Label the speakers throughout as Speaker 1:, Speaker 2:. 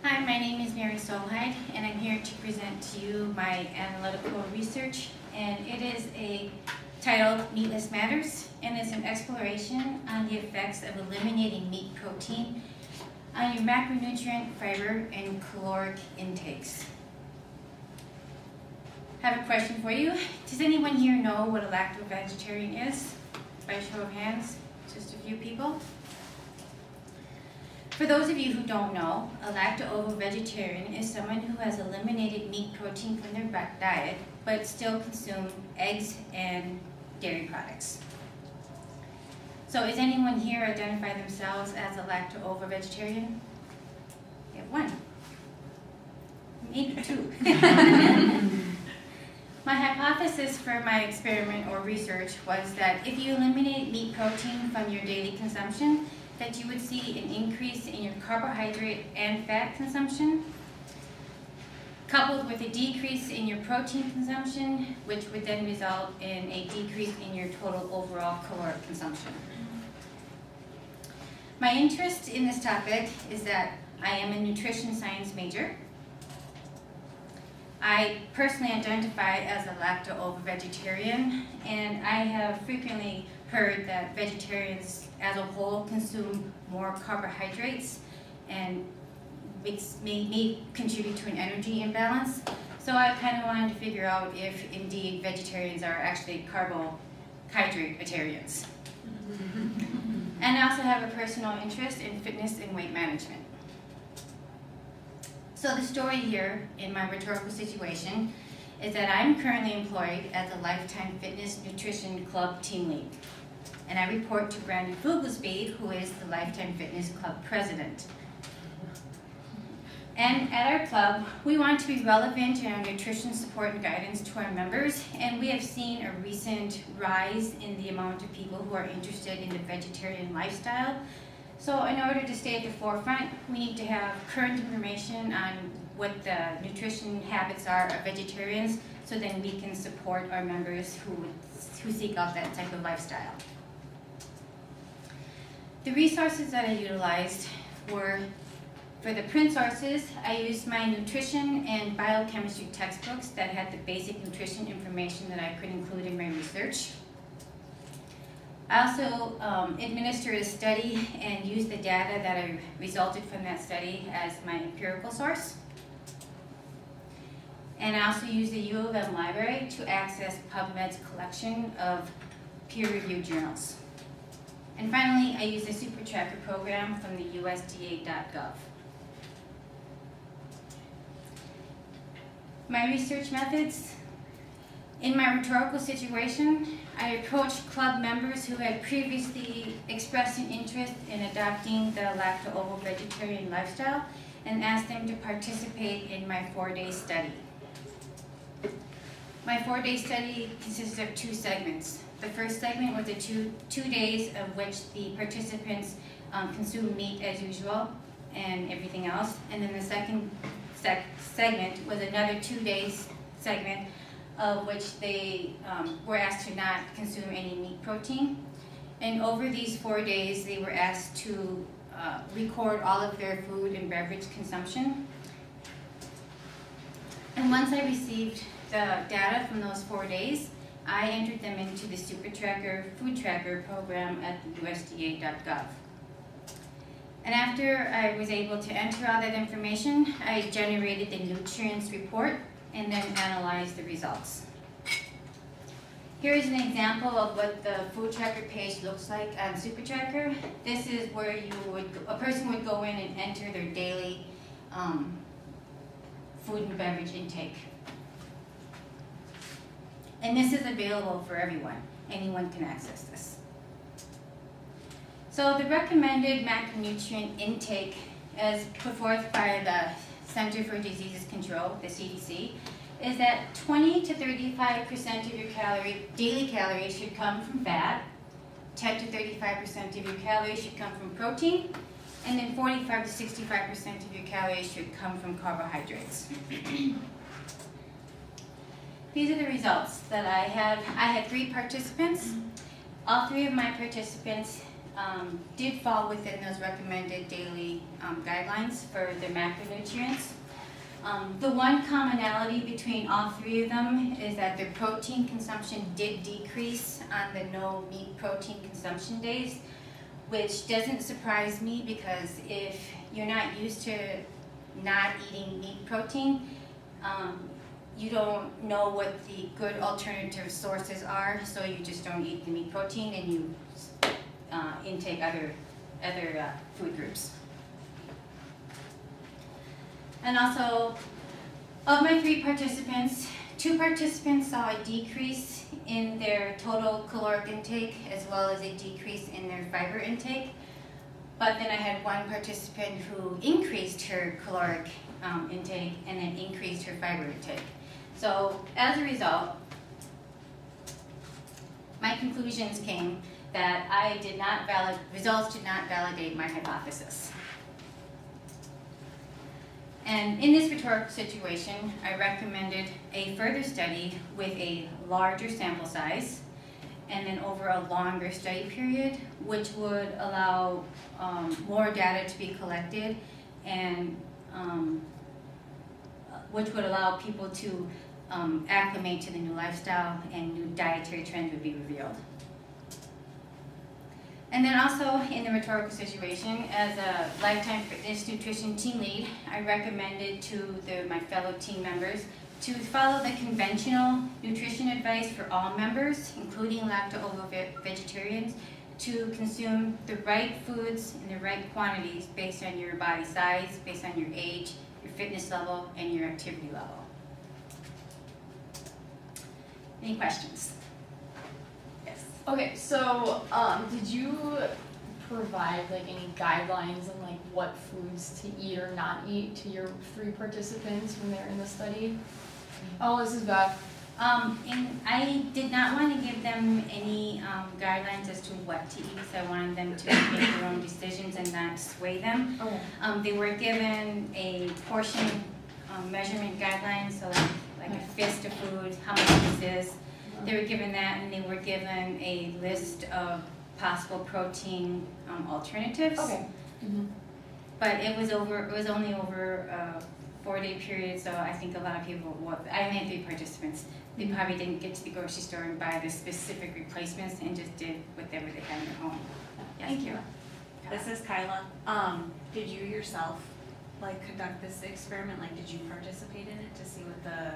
Speaker 1: Hi, my name is Mary Solheid, and I'm here to present to you my analytical research, and it is titled Meatless Matters, and it's an exploration on the effects of eliminating meat protein on your macronutrient, fiber, and caloric intakes. I have a question for you. Does anyone here know what a lacto-vegetarian is? By show of hands, just a few people. For those of you who don't know, a lacto-ovo-vegetarian is someone who has eliminated meat protein from their diet, but still consume eggs and dairy products. So is anyone here identify themselves as a lacto-ovo-vegetarian? We have one. Maybe two. My hypothesis for my experiment or research was that if you eliminate meat protein from your daily consumption, that you would see an increase in your carbohydrate and fat consumption, coupled with a decrease in your protein consumption, which would then result in a decrease in your total overall caloric consumption. My interest in this topic is that I am a nutrition science major. I personally identify as a lacto-ovo-vegetarian, and I have frequently heard that vegetarians as a whole consume more carbohydrates and may contribute to an energy imbalance. So I kind of wanted to figure out if indeed vegetarians are actually carbohydrate-atarians. And I also have a personal interest in fitness and weight management. So the story here in my rhetorical situation is that I'm currently employed as a Lifetime Fitness Nutrition Club team lead. And I report to Brandon Fuglesby, who is the Lifetime Fitness Club president. And at our club, we want to be relevant in our nutrition support and guidance to our members, and we have seen a recent rise in the amount of people who are interested in the vegetarian lifestyle. So in order to stay at the forefront, we need to have current information on what the nutrition habits are of vegetarians, so then we can support our members who seek out that type of lifestyle. The resources that I utilized were, for the print sources, I used my nutrition and biochemistry textbooks that had the basic nutrition information that I could include in my research. I also administered a study and used the data that I resulted from that study as my empirical source. And I also used the U of M library to access PubMed's collection of peer-reviewed journals. And finally, I used the SuperTracker program from the USDA.gov. My research methods. In my rhetorical situation, I approached club members who had previously expressed an interest in adopting the lacto-ovo-vegetarian lifestyle and asked them to participate in my 4-day study. My 4-day study consisted of 2 segments. The first segment was the two days of which the participants consumed meat as usual and everything else. And then the second segment was another 2-day segment of which they were asked to not consume any meat protein. And over these 4 days, they were asked to record all of their food and beverage consumption. And once I received the data from those 4 days, I entered them into the SuperTracker Food Tracker program at the USDA.gov. And after I was able to enter all that information, I generated the nutrients report and then analyzed the results. Here is an example of what the Food Tracker page looks like on SuperTracker. This is where a person would go in and enter their daily food and beverage intake. And this is available for everyone. Anyone can access this. So the recommended macronutrient intake as put forth by the Center for Disease Control, the CDC, is that 20 to 35% of your daily calories should come from fat, 10 to 35% of your calories should come from protein, and then 45 to 65% of your calories should come from carbohydrates. These are the results that I had. I had 3 participants. All 3 of my participants did fall within those recommended daily guidelines for the macronutrients. The one commonality between all three of them is that their protein consumption did decrease on the no meat protein consumption days, which doesn't surprise me because if you're not used to not eating meat protein, you don't know what the good alternative sources are, so you just don't eat the meat protein and you intake other food groups. And also, of my 3 participants, 2 participants saw a decrease in their total caloric intake as well as a decrease in their fiber intake. But then I had 1 participant who increased her caloric intake and then increased her fiber intake. So as a result, my conclusions came that results did not validate my hypothesis. And in this rhetorical situation, I recommended a further study with a larger sample size and then over a longer study period, which would allow more data to be collected and which would allow people to acclimate to the new lifestyle and new dietary trends would be revealed. And then also in the rhetorical situation, as a Lifetime Fitness Nutrition team lead, I recommended to my fellow team members to follow the conventional nutrition advice for all members, including lacto-ovo-vegetarians, to consume the right foods in the right quantities based on your body size, based on your age, your fitness level, and your activity level. Any questions?
Speaker 2: Okay, so did you provide like any guidelines on like what foods to eat or not eat to your 3 participants when they're in the study? Oh, this is Beth.
Speaker 1: And I did not want to give them any guidelines as to what to eat, so I wanted them to make their own decisions and not sway them.
Speaker 2: Okay.
Speaker 1: They were given a portion measurement guideline, so like a fist of food, how much this is. They were given that, and they were given a list of possible protein alternatives.
Speaker 2: Okay. Mm-hmm.
Speaker 1: But it was only over a 4-day period, so I think a lot of people, I only had 3 participants. They probably didn't get to the grocery store and buy the specific replacements and just did whatever they had in their home. Yes.
Speaker 2: Thank you.
Speaker 3: This is Kyla. Did you yourself conduct this experiment? Did you participate in it to see what the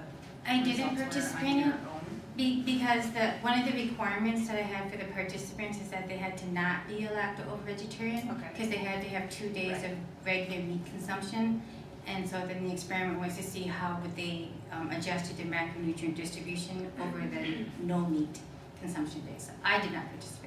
Speaker 1: I didn't
Speaker 3: results were
Speaker 1: participate
Speaker 3: on
Speaker 1: in
Speaker 3: your
Speaker 1: it
Speaker 3: own?
Speaker 1: because one of the requirements that I had for the participants is that they had to not be a lacto-ovo-vegetarian.
Speaker 3: Okay.
Speaker 1: Because they had to have 2 days of regular meat consumption. And so then the experiment was to see how would they adjusted their macronutrient distribution over the no meat consumption days. I did not participate.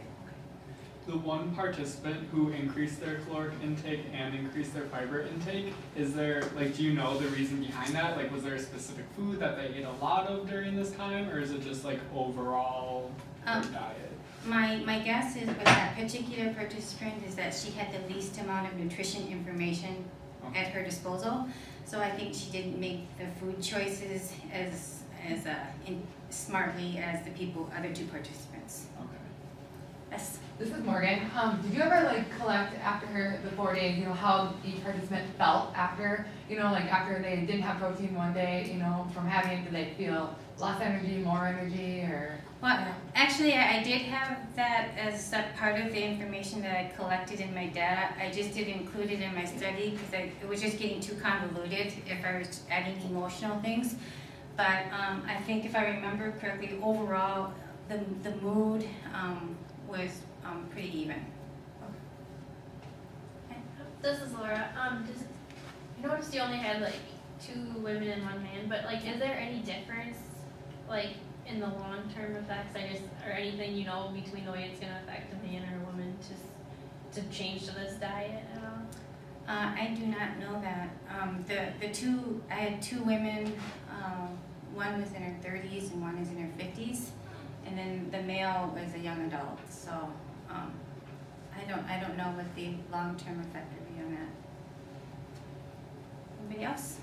Speaker 4: The 1 participant who increased their caloric intake and increased their fiber intake, is there, do you know the reason behind that? Was there a specific food that they ate a lot of during this time, or is it just overall diet?
Speaker 1: My guess is with that particular participant is that she had the least amount of nutrition information at her disposal. So I think she didn't make the food choices as smartly as the other 2 participants.
Speaker 4: Okay.
Speaker 1: Yes.
Speaker 5: This is Morgan. Did you ever collect after the 4 days, how each participant felt after, after they didn't have protein one day, from having it, did they feel less energy, more energy, or?
Speaker 1: Well, actually, I did have that as a part of the information that I collected in my data. I just didn't include it in my study because it was just getting too convoluted if I was adding emotional things. But I think if I remember correctly, overall, the mood was pretty even.
Speaker 6: This is Laura. I noticed you only had 2 women and 1 man, but is there any difference in the long-term effects? Or anything between the way it's going to affect a man or a woman to change to this diet at all?
Speaker 1: I do not know that. I had 2 women. One was in her 30s and one is in her 50s, and then the male was a young adult. So I don't know what the long-term effect would be on that. Anybody else?